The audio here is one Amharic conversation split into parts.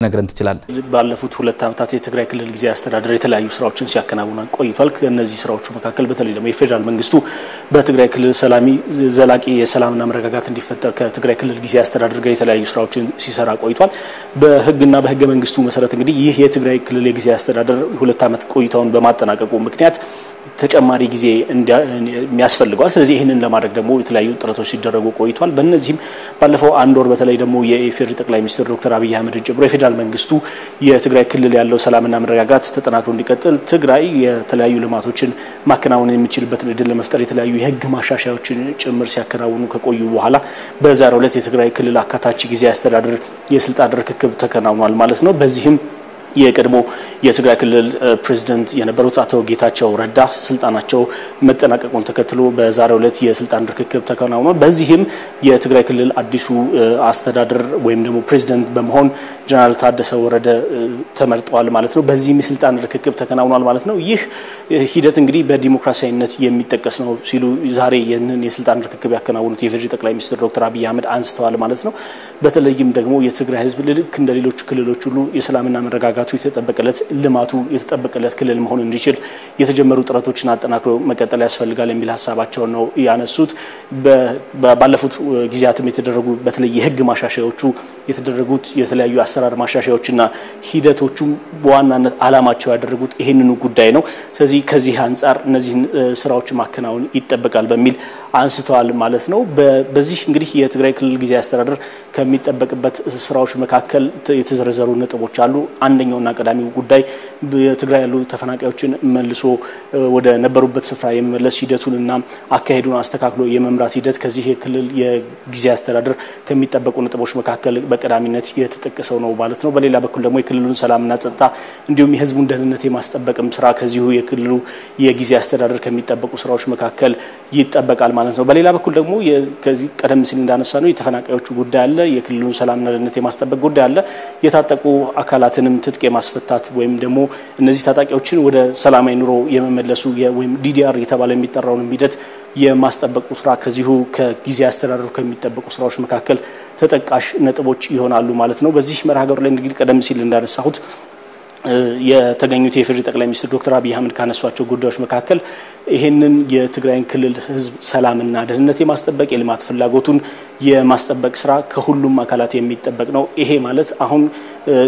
ነገርን ትችላል ባለፉት ሁለት ዓመታት የትግራይ ክልል ጊዜያዊ አስተዳደር የተለያዩ ስራዎችን ሲያከናውና ቆይቷል። ከነዚህ ስራዎች መካከል በተለይ ደግሞ የፌደራል መንግስቱ በትግራይ ክልል ዘላቂ የሰላምና መረጋጋት እንዲፈጠር ከትግራይ ክልል ጊዜያዊ አስተዳደር ጋር የተለያዩ ስራዎችን ሲሰራ ቆይቷል። በህግና በህገ መንግስቱ መሰረት እንግዲህ ይህ የትግራይ ክልል የጊዜያዊ አስተዳደር ሁለት ዓመት ቆይታውን በማጠናቀቁ ምክንያት ተጨማሪ ጊዜ የሚያስፈልገዋል። ስለዚህ ይሄንን ለማድረግ ደግሞ የተለያዩ ጥረቶች ሲደረጉ ቆይቷል። በእነዚህም ባለፈው አንድ ወር በተለይ ደግሞ የኢፌዴሪ ጠቅላይ ሚኒስትር ዶክተር አብይ አህመድ ጨምሮ የፌደራል መንግስቱ የትግራይ ክልል ያለው ሰላምና መረጋጋት ተጠናክሮ እንዲቀጥል ትግራይ የተለያዩ ልማቶችን ማከናወን የሚችልበትን እድል ለመፍጠር የተለያዩ የህግ ማሻሻያዎችን ጭምር ሲያከናውኑ ከቆዩ በኋላ በዛሬው ዕለት የትግራይ ክልል አካታች ጊዜያዊ አስተዳደር የስልጣን ርክክብ ተከናውኗል ማለት ነው። በዚህም የቀድሞ የትግራይ ክልል ፕሬዝዳንት የነበሩት አቶ ጌታቸው ረዳ ስልጣናቸው መጠናቀቁን ተከትሎ በዛሬው ዕለት የስልጣን ርክክብ ተከናውኗል። በዚህም የትግራይ ክልል አዲሱ አስተዳደር ወይም ደግሞ ፕሬዝዳንት በመሆን ጀነራል ታደሰ ወረደ ተመርጠዋል ማለት ነው። በዚህም የስልጣን ርክክብ ተከናውኗል ማለት ነው። ይህ ሂደት እንግዲህ በዲሞክራሲያዊነት የሚጠቀስ ነው ሲሉ ዛሬ የነን የስልጣን ርክክብ ያከናወኑት የፌዴራል ጠቅላይ ሚኒስትር ዶክተር አብይ አህመድ አንስተዋል ማለት ነው። በተለይም ደግሞ የትግራይ ህዝብ ልክ እንደ ሌሎች ክልሎች ሁሉ የሰላምና መረጋጋት የተጠበቀለት ልማቱ የተጠበቀለት ክልል መሆን እንዲችል የተጀመሩ ጥረቶችን አጠናክሮ መቀጠል ያስፈልጋል የሚል ሐሳባቸው ነው ያነሱት። ባለፉት ጊዜያትም የተደረጉ በተለይ የህግ ማሻሻያዎቹ የተደረጉት የተለያዩ አሰራር ማሻሻያዎችና ሂደቶቹ በዋናነት አላማቸው ያደረጉት ይሄንኑ ጉዳይ ነው። ስለዚህ ከዚህ አንፃር እነዚህን ስራዎች ማከናወን ይጠበቃል በሚል አንስተዋል ማለት ነው። በዚህ እንግዲህ የትግራይ ክልል ጊዜያዊ አስተዳደር ከሚጠበቅበት ስራዎች መካከል የተዘረዘሩ ነጥቦች አሉ። አንደኛውና ቀዳሚው ጉዳይ በትግራይ ያሉ ተፈናቃዮችን መልሶ ወደ ነበሩበት ስፍራ የመመለስ ሂደቱንና አካሄዱን አስተካክሎ የመምራት ሂደት ከዚህ የክልል የጊዜያዊ አስተዳደር ከሚጠበቁ ነጥቦች መካከል በቀዳሚነት የተጠቀሰው ነው ማለት ነው። በሌላ በኩል ደግሞ የክልሉን ሰላምና ጸጥታ እንዲሁም የህዝቡን ደህንነት የማስጠበቅም ስራ ከዚሁ የክልሉ የጊዜያዊ አስተዳደር ከሚጠበቁ ስራዎች መካከል ይጠበቃል ማለት ነው። በሌላ በኩል ደግሞ ከዚህ ቀደም ሲል እንዳነሳ ነው የተፈናቃዮቹ ጉዳይ አለ፣ የክልሉን ሰላምና ደህንነት የማስጠበቅ ጉዳይ አለ፣ የታጠቁ አካላትንም ትጥቅ የማስፈታት ወይም ደግሞ እነዚህ ታጣቂዎችን ወደ ሰላማዊ ኑሮ የመመለሱ ወይም ዲዲአር የተባለ የሚጠራውን ሂደት የማስጠበቁ ስራ ከዚሁ ከጊዜያዊ አስተዳደሩ ከሚጠበቁ ስራዎች መካከል ተጠቃሽ ነጥቦች ይሆናሉ ማለት ነው። በዚህ መርሃ ግብር ላይ እንግዲህ ቀደም ሲል እንዳነሳሁት የተገኙት የፌዴራል ጠቅላይ ሚኒስትር ዶክተር አብይ አህመድ ካነሷቸው ጉዳዮች መካከል ይሄንን የትግራይ ክልል ህዝብ ሰላምና ደህንነት የማስጠበቅ የልማት ፍላጎቱን የማስጠበቅ ስራ ከሁሉም አካላት የሚጠበቅ ነው። ይሄ ማለት አሁን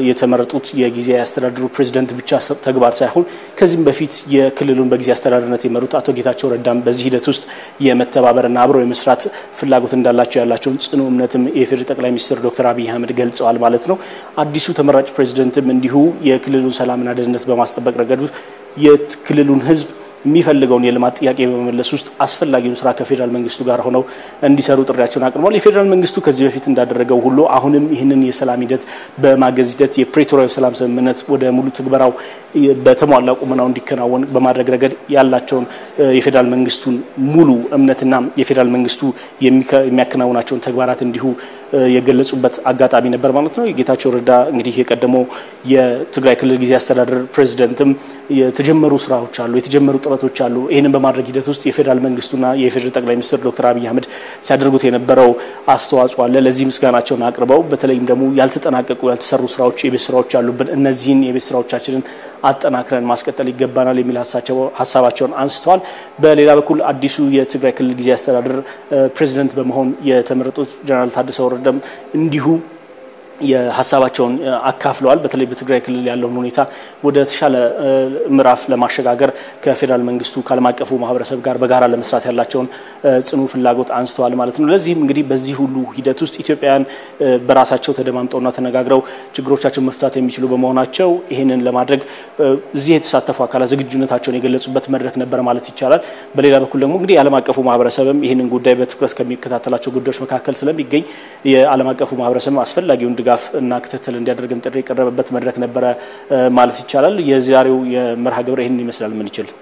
የተመረጡት የጊዜያዊ አስተዳደሩ ፕሬዝዳንት ብቻ ተግባር ሳይሆን ከዚህም በፊት የክልሉን በጊዜያዊ አስተዳደርነት የመሩት አቶ ጌታቸው ረዳም በዚህ ሂደት ውስጥ የመተባበርና አብሮ የመስራት ፍላጎት እንዳላቸው ያላቸውን ጽኑ እምነትም የፌዴራል ጠቅላይ ሚኒስትር ዶክተር አብይ አህመድ ገልጸዋል ማለት ነው። አዲሱ ተመራጭ ፕሬዝዳንትም እንዲሁ የክልሉን ሰላምና ደህንነት በማስጠበቅ ረገድ የክልሉን ህዝብ የሚፈልገውን የልማት ጥያቄ በመመለስ ውስጥ አስፈላጊውን ስራ ከፌደራል መንግስቱ ጋር ሆነው እንዲሰሩ ጥሪያቸውን አቅርበዋል። የፌደራል መንግስቱ ከዚህ በፊት እንዳደረገው ሁሉ አሁንም ይህንን የሰላም ሂደት በማገዝ ሂደት የፕሪቶሪያው ሰላም ስምምነት ወደ ሙሉ ትግበራው በተሟላ ቁመናው እንዲከናወን በማድረግ ረገድ ያላቸውን የፌደራል መንግስቱን ሙሉ እምነትና የፌደራል መንግስቱ የሚያከናውናቸውን ተግባራት እንዲሁ የገለጹበት አጋጣሚ ነበር ማለት ነው። የጌታቸው ረዳ እንግዲህ የቀደመው የትግራይ ክልል ጊዜያዊ አስተዳደር ፕሬዝዳንትም የተጀመሩ ስራዎች አሉ፣ የተጀመሩ ጥረቶች አሉ። ይሄንን በማድረግ ሂደት ውስጥ የፌደራል መንግስቱና የፌደራል ጠቅላይ ሚኒስትር ዶክተር አብይ አህመድ ሲያደርጉት የነበረው አስተዋጽኦ አለ። ለዚህ ምስጋናቸውን አቅርበው በተለይም ደግሞ ያልተጠናቀቁ ያልተሰሩ ስራዎች የቤት ስራዎች አሉብን፣ እነዚህን የቤት ስራዎቻችንን አጠናክረን ማስቀጠል ይገባናል የሚል ሀሳባቸውን አንስተዋል። በሌላ በኩል አዲሱ የትግራይ ክልል ጊዜያዊ አስተዳደር ፕሬዝዳንት በመሆን የተመረጡት ጀነራል ታደሰ ወረደም እንዲሁ የሀሳባቸውን አካፍለዋል። በተለይ በትግራይ ክልል ያለውን ሁኔታ ወደ ተሻለ ምዕራፍ ለማሸጋገር ከፌደራል መንግስቱ ከዓለም አቀፉ ማህበረሰብ ጋር በጋራ ለመስራት ያላቸውን ጽኑ ፍላጎት አንስተዋል ማለት ነው። ለዚህም እንግዲህ በዚህ ሁሉ ሂደት ውስጥ ኢትዮጵያውያን በራሳቸው ተደማምጠውና ተነጋግረው ችግሮቻቸውን መፍታት የሚችሉ በመሆናቸው ይሄንን ለማድረግ እዚህ የተሳተፉ አካላት ዝግጁነታቸውን የገለጹበት መድረክ ነበር ማለት ይቻላል። በሌላ በኩል ደግሞ እንግዲህ የዓለም አቀፉ ማህበረሰብም ይሄንን ጉዳይ በትኩረት ከሚከታተላቸው ጉዳዮች መካከል ስለሚገኝ የዓለም አቀፉ ማህበረሰብ አስፈላጊውን ድጋፍ እና ክትትል እንዲያደርግም ጥሪ የቀረበበት መድረክ ነበረ ማለት ይቻላል። የዛሬው የመርሃ ግብር ይሄንን ይመስላል። ምን ይችላል